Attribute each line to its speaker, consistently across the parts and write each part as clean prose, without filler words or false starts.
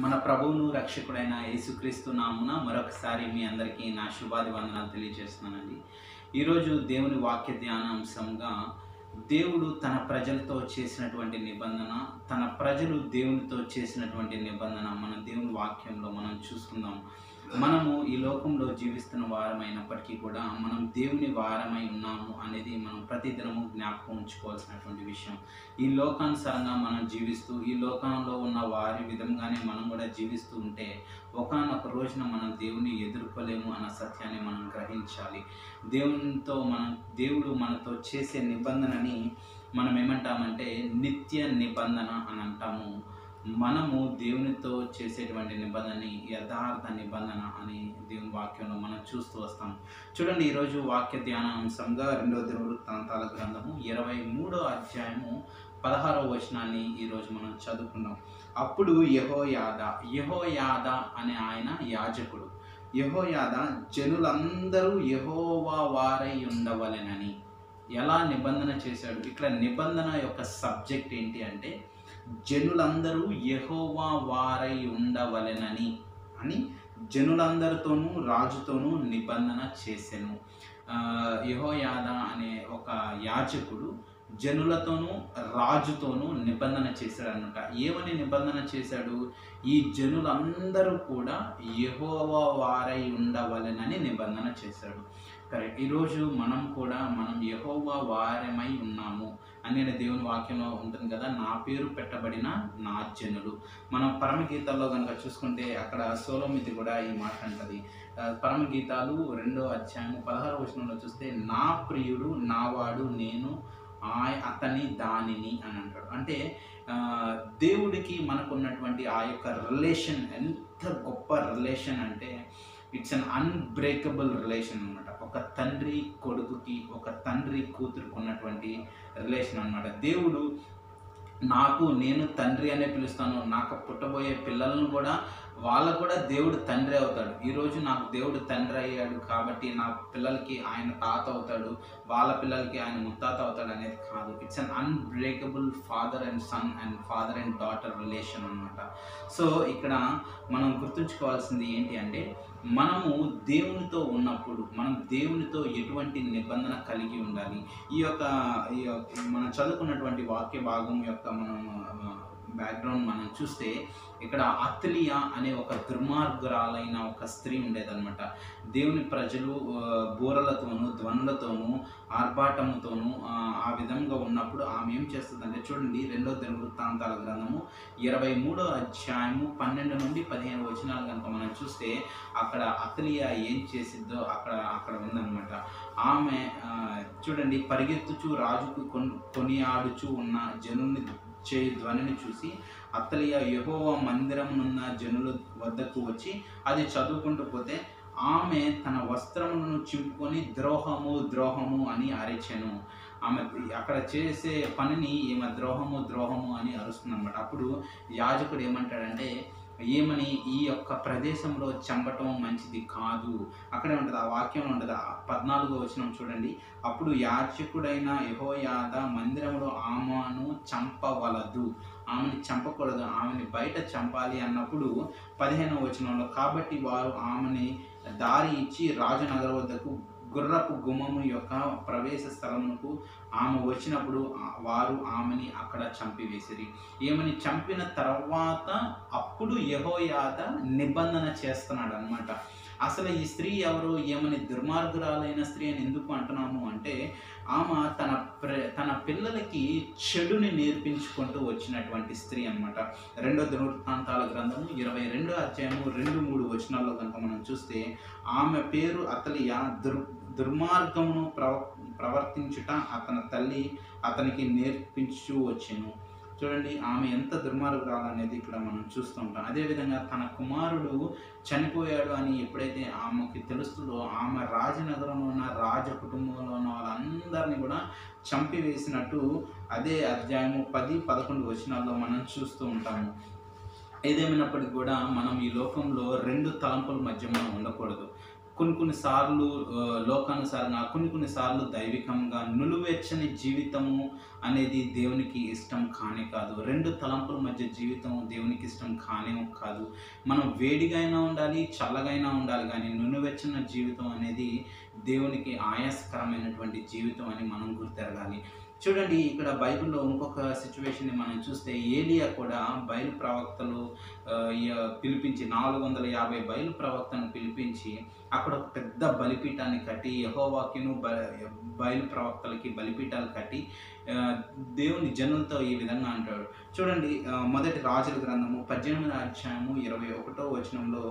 Speaker 1: మన ప్రభువును రక్షకుడైన యేసుక్రీస్తు నామున మరొకసారి మీ అందరికీ నా శుభాభివందనాలు తెలియజేస్తున్నానండి. ఈరోజు దేవుని వాక్య ధ్యానాంశంగా దేవుడు తన ప్రజలతో చేసినటువంటి నిబంధన, తన ప్రజలు దేవునితో చేసినటువంటి నిబంధన మన దేవుని వాక్యంలో మనం చూసుకుందాం. మనము ఈ లోకంలో జీవిస్తున్న వారమైనప్పటికీ కూడా మనం దేవుని వారమై ఉన్నాము అనేది మనం ప్రతిదినము జ్ఞాపకం ఉంచుకోవాల్సినటువంటి విషయం. ఈ లోకానుసారంగా మనం జీవిస్తూ ఈ లోకంలో ఉన్న వారి విధంగానే మనం కూడా జీవిస్తూ ఉంటే ఒకానొక రోజున మనం దేవుని ఎదుర్కోలేము అన్న సత్యాన్ని మనం గ్రహించాలి. దేవుడు మనతో చేసే నిబంధనని మనం ఏమంటామంటే నిత్య నిబంధన అని అంటాము. మనము దేవునితో చేసేటువంటి నిబంధనని యథార్థ నిబంధన అని దేవుని వాక్యంలో మనం చూస్తూ వస్తాం. చూడండి, ఈరోజు వాక్య ధ్యానాంశంగా 2వ దినవృత్తాంతాల గ్రంథము 23వ అధ్యాయము 16వ వచనాన్ని ఈరోజు మనం చదువుకున్నాం. అప్పుడు యెహోయాదా అనే ఆయన యాజకుడు. యెహోయాదా జనులందరూ యెహోవా వారై ఉండవలెనని ఎలా నిబంధన చేశాడు? ఇక్కడ నిబంధన యొక్క సబ్జెక్ట్ ఏంటి అంటే జనులందరూ యెహోవా వారై ఉండవలెనని అని జనులందరితోనూ రాజుతోనూ నిబంధన చేసెను. యెహోయాదా అనే ఒక యాజకుడు జనులతోనూ రాజుతోనూ నిబంధన చేశాడు అనమాట. ఏమని నిబంధన చేశాడు? ఈ జనులందరూ కూడా యెహోవా వారై ఉండవలెనని నిబంధన చేశాడు. కరెక్ట్. ఈరోజు మనం యెహోవా వారమై ఉన్నాము అని దేవుని వాక్యంలో ఉంటుంది కదా, నా పేరు పెట్టబడిన నా జనులు. మనం పరమగీతాల్లో కనుక చూసుకుంటే అక్కడ సొలొమోను కూడా ఈ మాట అంటది. పరమగీతాలు 2వ అధ్యాయము 16వ వచనంలో చూస్తే నా ప్రియుడు నావాడు నేను అతని దానిని అని అంటాడు. అంటే దేవుడికి మనకున్నటువంటి ఆ యొక్క రిలేషన్ ఎంత గొప్ప రిలేషన్ అంటే ఇట్స్ అన్ అన్బ్రేకబుల్ రిలేషన్ అనమాట. ఒక తండ్రి కొడుకుకి, ఒక తండ్రి కూతురుకు ఉన్నటువంటి రిలేషన్ అనమాట. దేవుడు నేను తండ్రి అనే పిలుస్తాను, నాకు పుట్టబోయే పిల్లలను కూడా వాళ్ళకు కూడా దేవుడు తండ్రి అవుతాడు. ఈరోజు నాకు దేవుడు తండ్రి అయ్యాడు కాబట్టి నా పిల్లలకి ఆయన తాత అవుతాడు, వాళ్ళ పిల్లలకి ఆయన ముత్తాత అవుతాడు అనేది కాదు. It's un unbreakable father and son and father and daughter relation అనమాట. సో ఇక్కడ మనం గుర్తుంచుకోవాల్సింది ఏంటి అంటే మనము దేవునితో ఉన్నప్పుడు మనం దేవునితో ఎటువంటి నిబంధన కలిగి ఉండాలి. ఈ యొక్క మనం చదువుకున్నటువంటి వాక్య భాగం యొక్క మనం బ్యాక్గ్రౌండ్ మనం చూస్తే ఇక్కడ అత్లియా అనే ఒక దుర్మార్గురాలైన ఒక స్త్రీ ఉండేదన్నమాట. దేవుని ప్రజలు బూరలతోనూ ధ్వనులతోనూ ఆర్భాటముతోనూ ఆ విధంగా ఉన్నప్పుడు ఆమె ఏం చేస్తుందంటే చూడండి, 2వ దినవృత్తాంతాల గ్రంథము 23వ అధ్యాయము 12 నుండి 15 వచనాలు కనుక మనం చూస్తే అక్కడ అత్లియా ఏం చేసిద్దో అక్కడ ఉందన్నమాట. ఆమె చూడండి, పరిగెత్తుచు రాజుకు కొనియాడుచు ఉన్న జనుల్ని చేయి ధ్వనిని చూసి అత్లియా యెహోవా మందిరమునున్న జనుల వద్దకు వచ్చి అది చదువుకుంటూ పోతే ఆమె తన వస్త్రములను చింపుకొని ద్రోహము అని అరిచెను. ఆమె అక్కడ చేసే పనిని ఈమె ద్రోహము అని అరుస్తుందన్నమాట. అప్పుడు యాజకుడు ఏమంటాడంటే ఏమని, ఈ యొక్క ప్రదేశంలో చంపటం మంచిది కాదు. అక్కడే ఉంటుంది, ఆ వాక్యంలో ఉంటుంది. 14వ వచనం చూడండి. అప్పుడు యాజకుడైన యెహోయాదా మందిరంలో ఆమెను చంపవలదు, ఆమెను చంపకూడదు, ఆమెని బయట చంపాలి అన్నప్పుడు 15వ వచనంలో కాబట్టి వారు ఆమెని దారి ఇచ్చి రాజనగర వద్దకు గుర్రపు గుమ్మము యొక్క ప్రవేశ స్థలమునకు ఆమె వచ్చినప్పుడు వారు ఆమెని అక్కడ చంపివేసిరి. ఏమని చంపిన తర్వాత అప్పుడు యెహోయాదా నిబంధన చేస్తున్నాడు అనమాట. అసలు ఈ స్త్రీ ఎవరు? ఏమని దుర్మార్గురాలైన స్త్రీ అని ఎందుకు అంటున్నాము అంటే ఆమె తన పిల్లలకి చెడుని నేర్పించుకుంటూ వచ్చినటువంటి స్త్రీ అనమాట. 2వ దినవృత్తాంతాల గ్రంథము 22వ అధ్యాయము 2-3 వచనాల్లో కనుక మనం చూస్తే ఆమె పేరు అత్లియా. దుర్మార్గమును ప్రవర్తించుట అతని తల్లి అతనికి నేర్పించు వచ్చెను. చూడండి, ఆమె ఎంత దుర్మార్గురాలు అనేది ఇక్కడ మనం చూస్తూ ఉంటాం. అదేవిధంగా తన కుమారుడు చనిపోయాడు అని ఎప్పుడైతే ఆమెకి తెలుస్తుందో ఆమె రాజనగరంలో ఉన్న రాజ కుటుంబంలో ఉన్న వాళ్ళందరినీ కూడా చంపివేసినట్టు అదే అధ్యాయము 10-11 వచనాల్లో మనం చూస్తూ ఉంటాము. ఏదేమైనప్పటికీ కూడా మనం ఈ లోకంలో 2 తలంపుల మధ్య మనం ఉండకూడదు. కొన్ని సార్లు లోకానుసారంగా, కొన్ని సార్లు దైవికంగా నులివెచ్చని జీవితము అనేది దేవునికి ఇష్టం కానే కాదు. రెండు తలంపుల మధ్య జీవితం దేవునికి ఇష్టం కానే కాదు. మనం వేడిగా అయినా ఉండాలి, చల్లగా అయినా ఉండాలి, కానీ నులివెచ్చని జీవితం అనేది దేవునికి ఆయాసకరమైనటువంటి జీవితం అని మనం గుర్తెరగాలి. చూడండి, ఇక్కడ బైబిల్‌లో ఇంకొక సిట్యుయేషన్‌ని మనం చూస్తే ఏలియా కూడా బయలు ప్రవక్తలు పిలిపించి 450 బయలు ప్రవక్తలను పిలిపించి అక్కడ ఒక పెద్ద బలిపీఠాన్ని కట్టి యెహోవాకిను బయలు ప్రవక్తలకి బలిపీఠాలు కట్టి దేవుని జనులతో ఈ విధంగా అంటాడు. చూడండి, మొదటి రాజుల గ్రంథము 18వ అధ్యాయము 21వ వచనంలో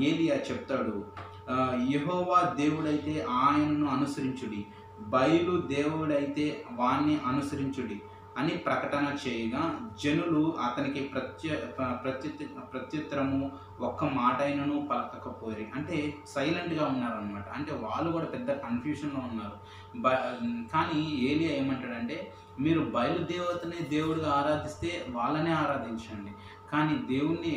Speaker 1: ఏలియా చెప్తాడు, యెహోవా దేవుడైతే ఆయనను అనుసరించుడి, బయలు దేవుడైతే వాణ్ణి అనుసరించుడి అని ప్రకటన చేయగా జనులు అతనికి ప్రత్యుత్తరము ఒక్క మాట అయినను పలకకపోయి, అంటే సైలెంట్గా ఉన్నారనమాట. అంటే వాళ్ళు కూడా పెద్ద కన్ఫ్యూషన్లో ఉన్నారు. కానీ ఏలియా ఏమంటాడంటే, మీరు బయలుదేవతనే దేవుడిగా ఆరాధిస్తే వాళ్ళనే ఆరాధించండి, కానీ దేవుణ్ణి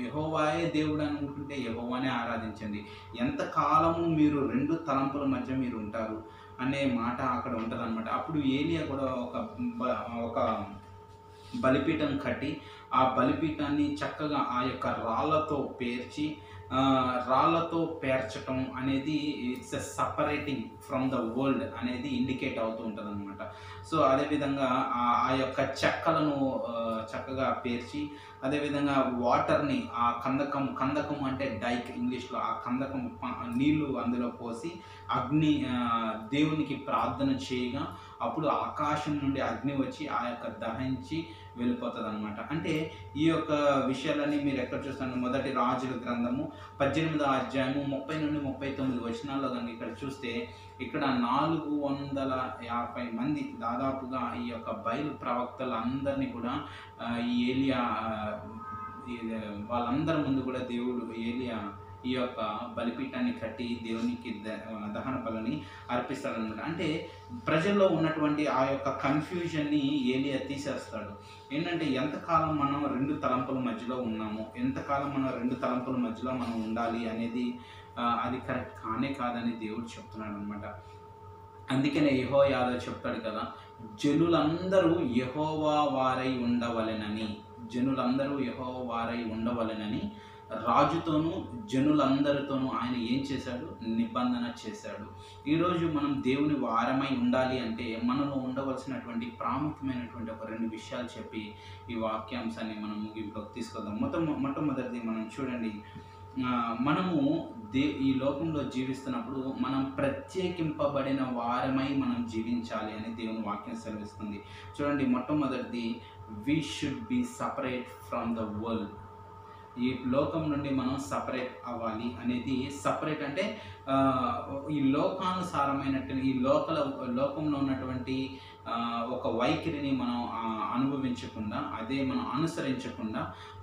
Speaker 1: యెహోవాయే దేవుడు అనుకుంటే యెహోవానే ఆరాధించండి. ఎంతకాలము మీరు రెండు తలంపుల మధ్య మీరు ఉంటారు అనే మాట అక్కడ ఉంటుందన్నమాట. అప్పుడు ఏలియా కూడా ఒక బలిపీఠం కట్టి ఆ బలిపీఠాన్ని చక్కగా ఆ యొక్క రాళ్ళతో పేర్చటం అనేది it's a separating from the world అనేది ఇండికేట్ అవుతూ ఉంటుంది అనమాట. సో అదేవిధంగా ఆ యొక్క చెక్కలను చక్కగా పేర్చి, అదేవిధంగా వాటర్ని ఆ కందకం అంటే డైక్ ఇంగ్లీష్లో, ఆ కందకం నీళ్లు అందులో పోసి దేవునికి ప్రార్థన చేయగా అప్పుడు ఆకాశం నుండి అగ్ని వచ్చి ఆ యొక్క దహించి వెళ్ళిపోతుంది అనమాట. అంటే ఈ యొక్క విషయాలన్నీ మీరు ఎక్కడ చూస్తాను, మొదటి రాజుల గ్రంథము 18వ అధ్యాయము 30 నుండి 39 వచనాల్లో కానీ ఇక్కడ చూస్తే ఇక్కడ 450 మంది దాదాపుగా ఈ యొక్క బయలు ప్రవక్తలందరినీ కూడా ఈ ఏలియా వాళ్ళందరి ముందు కూడా ఏలియా ఈ యొక్క బలిపీఠాన్ని కట్టి దేవునికి దహన బలిని అర్పిస్తాడనమాట. అంటే ప్రజల్లో ఉన్నటువంటి ఆ యొక్క కన్ఫ్యూజన్ని ఏలియా తీసేస్తాడు. ఏంటంటే ఎంతకాలం మనం రెండు తలంపుల మధ్యలో ఉన్నాము, ఎంతకాలం మనం రెండు తలంపుల మధ్యలో మనం ఉండాలి అనేది అది కరెక్ట్ కానే కాదని దేవుడు చెప్తున్నాడు అనమాట. అందుకనే యెహోయాదా చెప్తాడు కదా, జనులందరూ యెహోవా వారై ఉండవలెనని రాజుతోనూ జనులందరితోనూ ఆయన ఏం చేశాడు, నిబంధన చేశాడు. ఈరోజు మనం దేవుని వారమై ఉండాలి అంటే మనలో ఉండవలసినటువంటి ప్రాముఖ్యమైనటువంటి ఒక 2 విషయాలు చెప్పి ఈ వాక్యాంశాన్ని మనం ముగింపులోకి తీసుకొద్దాం. మొట్టమొదటిది మనం చూడండి, మనము ఈ లోకంలో జీవిస్తున్నప్పుడు మనం ప్రత్యేకింపబడిన వారమై మనం జీవించాలి అని దేవుని వాక్యం సెలవిస్తుంది. చూడండి, మొట్టమొదటిది, we should be separate from the world. ఈ లోకం నుండి మనం సపరేట్ అవ్వాలి అనేది, సపరేట్ అంటే ఈ లోకానుసారమైనటువంటి ఈ లోకంలో ఉన్నటువంటి ఒక వైఖరిని మనం అనుభవించకుండా, అదే మనం అనుసరించకుండా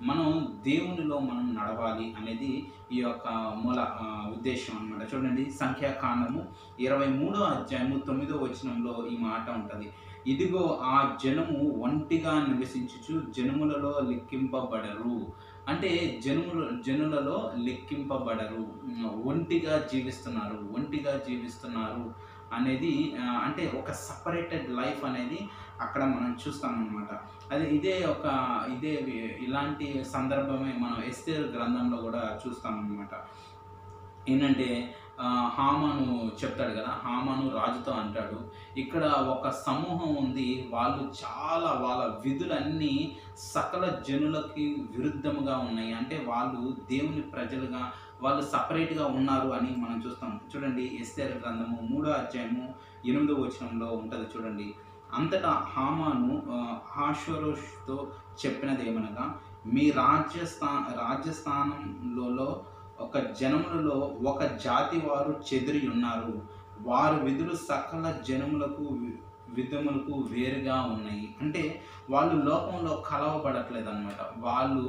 Speaker 1: మనం దేవునిలో మనం నడవాలి అనేది ఈ యొక్క మూల ఉద్దేశం అన్నమాట. చూడండి, సంఖ్యాకాండము 23వ అధ్యాయము 9వ వచనంలో ఈ మాట ఉంటుంది, ఇదిగో ఆ జనము ఒంటిగా నివసించుచు జనములలో లెక్కింపబడరు. అంటే జనులలో లెక్కింపబడరు, ఒంటిగా జీవిస్తున్నారు అనేది, అంటే ఒక సపరేటెడ్ లైఫ్ అనేది అక్కడ మనం చూస్తామన్నమాట. ఇలాంటి సందర్భమే మనం ఎస్తేరు గ్రంథంలో కూడా చూస్తామన్నమాట. ఏంటంటే హామాను చెప్తాడు కదా, హామాను రాజుతో అంటాడు, ఇక్కడ ఒక సమూహం ఉంది, వాళ్ళ విధులన్నీ సకల జనులకి విరుద్ధముగా ఉన్నాయి, అంటే వాళ్ళు దేవుని ప్రజలుగా వాళ్ళు సపరేట్గా ఉన్నారు అని మనం చూస్తాం. చూడండి, ఎస్తేరు గ్రంథము 3వ అధ్యాయము 8వ వచనంలో ఉంటుంది. చూడండి, అంతటా హామాను అహష్వేరోషుతో చెప్పినది ఏమనగా, మీ రాజ్యస్థానంలో ఒక జనములలో ఒక జాతి వారు చెదిరి ఉన్నారు, వారి విధులు సకల జనములకు విధములకు వేరుగా ఉన్నాయి. అంటే వాళ్ళు లోకంలో కలవబడట్లేదు అనమాట, వాళ్ళు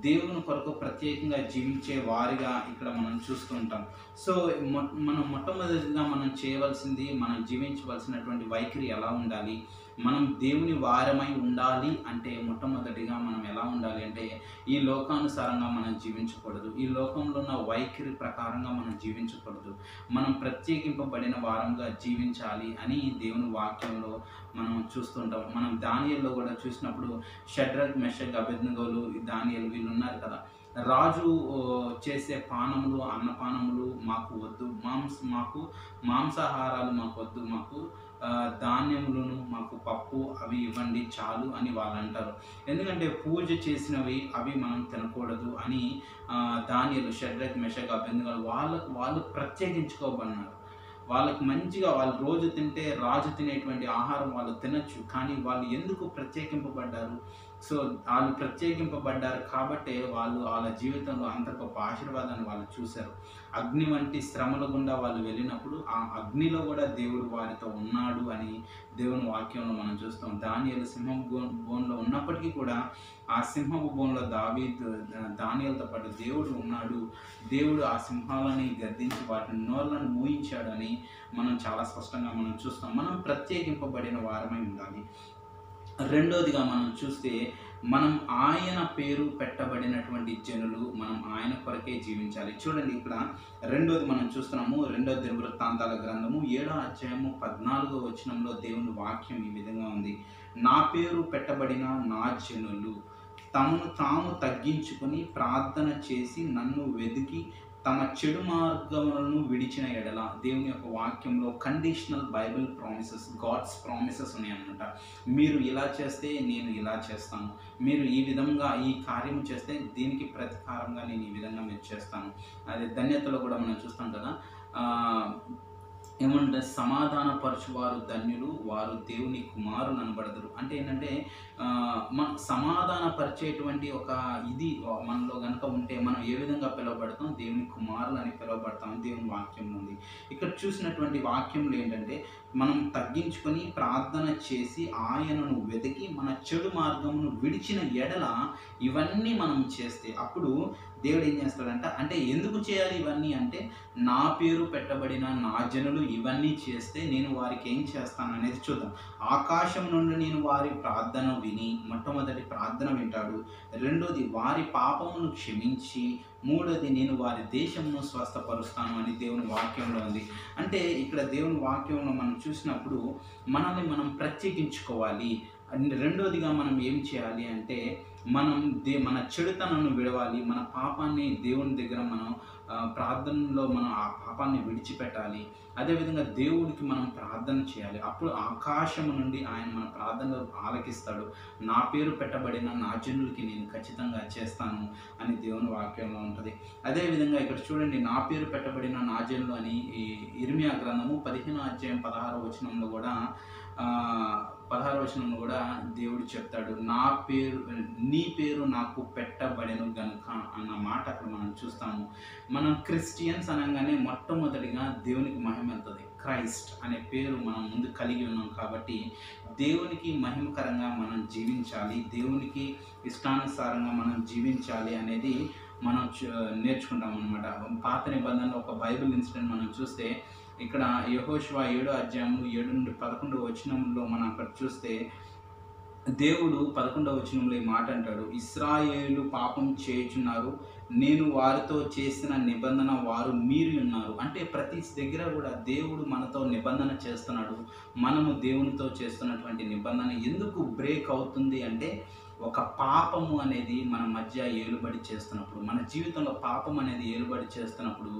Speaker 1: దేవుని కొరకు ప్రత్యేకంగా జీవించే వారిగా ఇక్కడ మనం చూస్తుంటాం. సో మనం మొట్టమొదటిగా మనం చేయవలసింది, మనం జీవించవలసినటువంటి వైఖరి ఎలా ఉండాలి, మనం దేవుని వారమై ఉండాలి అంటే మొట్టమొదటిగా మనం ఎలా ఉండాలి అంటే ఈ లోకానుసారంగా మనం జీవించకూడదు. ఈ లోకంలో ఉన్న వైఖరి ప్రకారంగా మనం జీవించకూడదు. మనం ప్రత్యేకింపబడిన వారంగా జీవించాలి అని దేవుని వాక్యంలో మనం చూస్తుంటాం. మనం దానియేలులో కూడా చూసినప్పుడు షడ్రక్, మెషక్, అబేద్నెగోలు, దానియేలు వీళ్ళు ఉన్నారు కదా. రాజు చేసే పానములు, అన్నపానములు మాకు వద్దు, మాకు మాంసాహారాలు మాకు వద్దు, మాకు ధాన్యములను, మాకు పప్పు అవి ఇవ్వండి చాలు అని వాళ్ళు అంటారు. ఎందుకంటే పూజ చేసినవి అవి మనం తినకూడదు అని దానియేలు, షడ్రక్, మెషక్, అబేద్నెగోలు వాళ్ళు ప్రత్యేకించుకోబడినారు. వాళ్ళకి మంచిగా వాళ్ళు రోజు తింటే రాజు తినేటువంటి ఆహారం వాళ్ళు తినచ్చు. కానీ వాళ్ళు ఎందుకు ప్రత్యేకింపబడ్డారు? సో వాళ్ళు ప్రత్యేకింపబడ్డారు కాబట్టే వాళ్ళు వాళ్ళ జీవితంలో అంత గొప్ప ఆశీర్వాదాన్ని వాళ్ళు చూశారు. అగ్ని వంటి శ్రమల గుండా వాళ్ళు వెళ్ళినప్పుడు ఆ అగ్నిలో కూడా దేవుడు వారితో ఉన్నాడు అని దేవుని వాక్యంలో మనం చూస్తాం. దానియేలు సింహపు బోన్లో ఉన్నప్పటికీ కూడా ఆ సింహపు బోన్లో దానియేలుతో పాటు దేవుడు ఉన్నాడు. దేవుడు ఆ సింహాలని గద్దించి వాటిని నోళ్ళను మూయించాడు అని మనం చాలా స్పష్టంగా మనం చూస్తాం. మనం ప్రత్యేకింపబడిన వారమై ఉండాలి. రెండోదిగా మనం చూస్తే మనం ఆయన పేరు పెట్టబడినటువంటి జనులు, మనం ఆయన కొరకే జీవించాలి. చూడండి ఇక్కడ రెండోది మనం చూస్తున్నాము. 2వ దినవృత్తాంతాల గ్రంథము 7వ అధ్యాయము 14వ వచనంలో దేవుని వాక్యం ఈ విధంగా ఉంది. నా పేరు పెట్టబడిన నా జనులు తమను తాము తగ్గించుకొని ప్రార్థన చేసి నన్ను వెదికి తమ చెడు మార్గములను విడిచిన ఎడల, దేవుని యొక్క వాక్యంలో conditional Bible promises, God's promises ఉన్నాయన్నమాట. మీరు ఇలా చేస్తే నేను ఇలా చేస్తాను, మీరు ఈ విధంగా ఈ కార్యం చేస్తే దీనికి ప్రతీకారంగా నేను ఈ విధంగా మీరు చేస్తాను. అది ధన్యతలో కూడా మనం చూస్తాం కదా. ఏమంటే సమాధానపరచువారు ధన్యులు, వారు దేవుని కుమారులు అనబడతారు. అంటే ఏంటంటే మన సమాధానపరిచేటువంటి ఒక ఇది మనలో కనుక ఉంటే మనం ఏ విధంగా పిలువబడతాం? దేవుని కుమారులు అని పిలువబడతాం. దేవుని వాక్యం ఉంది. ఇక్కడ చూసినటువంటి వాక్యంలో ఏంటంటే మనం తగ్గించుకొని ప్రార్థన చేసి ఆయనను వెతికి మన చెడు మార్గమును విడిచిన ఎడల ఇవన్నీ మనం చేస్తే అప్పుడు దేవుడు ఏం చేస్తాడంట అంటే ఎందుకు చేయాలి ఇవన్నీ అంటే నా పేరు పెట్టబడిన నా జనులు ఇవన్నీ చేస్తే నేను వారికి ఏం చేస్తాను అనేది చూద్దాం. ఆకాశం నుండి నేను వారి ప్రార్థన విని, మొట్టమొదటి ప్రార్థన వింటాడు. రెండోది వారి పాపమును క్షమించి, మూడోది నేను వారి దేశంను స్వస్థపరుస్తాను అని దేవుని వాక్యంలో ఉంది. అంటే ఇక్కడ దేవుని వాక్యంలో మనం చూసినప్పుడు మనల్ని మనం ప్రత్యేకించుకోవాలి. రెండోదిగా మనం ఏం చేయాలి అంటే మనం మన చెడుతనను విడవాలి. మన పాపాన్ని దేవుని దగ్గర మనం ప్రార్థనలో మనం ఆ పాపాన్ని విడిచిపెట్టాలి. అదేవిధంగా దేవుడికి మనం ప్రార్థన చేయాలి. అప్పుడు ఆకాశము నుండి ఆయన మన ప్రార్థనలు ఆలకిస్తాడు. నా పేరు పెట్టబడిన నా జనులకి నేను ఖచ్చితంగా చేస్తాను అని దేవుని వాక్యంలో ఉంటుంది. అదేవిధంగా ఇక్కడ చూడండి, నా పేరు పెట్టబడిన నా జనులు అని ఈ ఇర్మియా గ్రంథము 15వ అధ్యాయం 16వ వచనంలో కూడా 16వ వచనంలో కూడా దేవుడు చెప్తాడు, నీ పేరు నాకు పెట్టబడెను గనుక అన్న మాట అక్కడ మనం చూస్తాము. మనం క్రిస్టియన్స్ అనగానే మొట్టమొదటిగా దేవునికి మహిమ వెళ్తుంది. క్రైస్ట్ అనే పేరు మనం ముందు కలిగి ఉన్నాం కాబట్టి దేవునికి మహిమకరంగా మనం జీవించాలి, దేవునికి ఇష్టానుసారంగా మనం జీవించాలి అనేది మనం నేర్చుకుంటాం అన్నమాట. పాత నిబంధనలో ఒక బైబిల్ ఇన్సిడెంట్ మనం చూస్తే ఇక్కడ యెహోషువ 7వ అధ్యాయము 7 నుండి 11వ వచనంలో మనం అక్కడ చూస్తే దేవుడు 11వ వచనంలో ఈ మాట అంటాడు, ఇశ్రాయేలు పాపం చేయుచున్నారు, నేను వారితో చేసిన నిబంధన వారు మీరి ఉన్నారు. అంటే ప్రతి దగ్గర కూడా దేవుడు మనతో నిబంధన చేస్తున్నాడు. మనము దేవునితో చేస్తున్నటువంటి నిబంధన ఎందుకు బ్రేక్ అవుతుంది అంటే ఒక పాపము అనేది మన మధ్య ఏలుబడి చేస్తున్నప్పుడు, మన జీవితంలో పాపం అనేది ఏలుబడి చేస్తున్నప్పుడు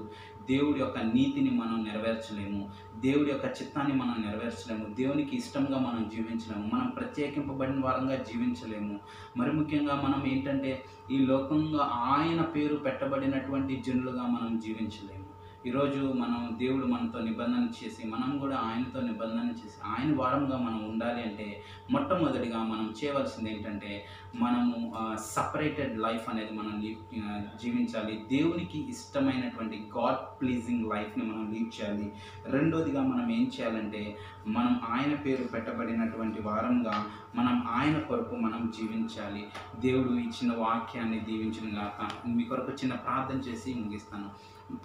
Speaker 1: దేవుడి యొక్క నీతిని మనం నెరవేర్చలేము, దేవుడి యొక్క చిత్తాన్ని మనం నెరవేర్చలేము, దేవునికి ఇష్టంగా మనం జీవించలేము, మనం ప్రత్యేకింపబడిన వారంగా జీవించలేము. మరి ముఖ్యంగా మనం ఏంటంటే ఈ లోకంగా ఆయన పేరు పెట్టబడినటువంటి జనులుగా మనం జీవించలేము. ఈరోజు మనం దేవుడు మనతో నిబంధన చేసి మనం కూడా ఆయనతో నిబంధన చేసి ఆయన వారంగా మనం ఉండాలి అంటే మొట్టమొదటిగా మనం చేయవలసింది ఏంటంటే మనము సపరేటెడ్ లైఫ్ అనేది మనం జీవించాలి. దేవునికి ఇష్టమైనటువంటి గాడ్ ప్లీజింగ్ లైఫ్ని మనం లీడ్ చేయాలి. రెండోదిగా మనం ఏం చేయాలంటే మనం ఆయన పేరు పెట్టబడినటువంటి వారంగా మనం ఆయన కొరకు మనం జీవించాలి. దేవుడు ఇచ్చిన వాక్యాన్ని దీవించును గాక. మీ కొరకు చిన్న ప్రార్థన చేసి ముగిస్తాను.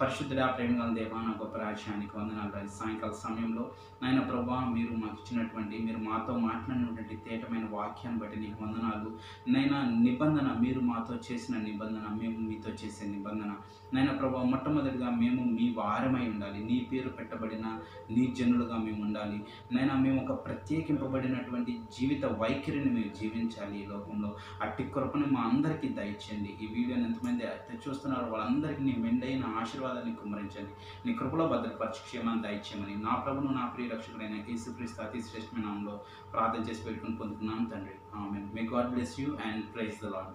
Speaker 1: పరిశుద్ధుడా, ప్రేమగల దేవా, నా గొప్ప రాజ్యానికి వందనాలు రాజు. సాయంకాల సమయంలో నాయన ప్రభువా, మీరు మాకు ఇచ్చినటువంటి, మీరు మాతో మాట్లాడినటువంటి తేటమైన వాక్యాన్ని బట్టి నీకు వందనాలు. నైనా నిబంధన, మీరు మాతో చేసిన నిబంధన, మేము మీతో చేసే నిబంధన నైనా ప్రభువా, మొట్టమొదటిగా మేము మీ వారమై ఉండాలి. నీ పేరు పెట్టబడిన నీ జనులుగా మేము ఉండాలి. నైనా మేము ఒక ప్రత్యేకింపబడినటువంటి జీవిత వైఖరిని మేము జీవించాలి ఈ లోకంలో. అట్టి కృపను మా అందరికీ దయచేయండి. ఈ వీడియోని ఎంతమంది అయితే చూస్తున్నారో వాళ్ళందరికీ నీ మెండైన ఆశీర్వాదాన్ని కుమ్మరించండి. నీ కృపలో భద్రపరిచి క్షేమాన్ని దయచేయమని నా ప్రభును, నా ప్రియ రక్షకుడైన యేసుక్రీస్తు అతి శ్రేష్టమైన నామములో ప్రార్థన చేసి పెట్టుకుని పొందుతున్నాను తండ్రి. Amen. May God bless you and praise the lord.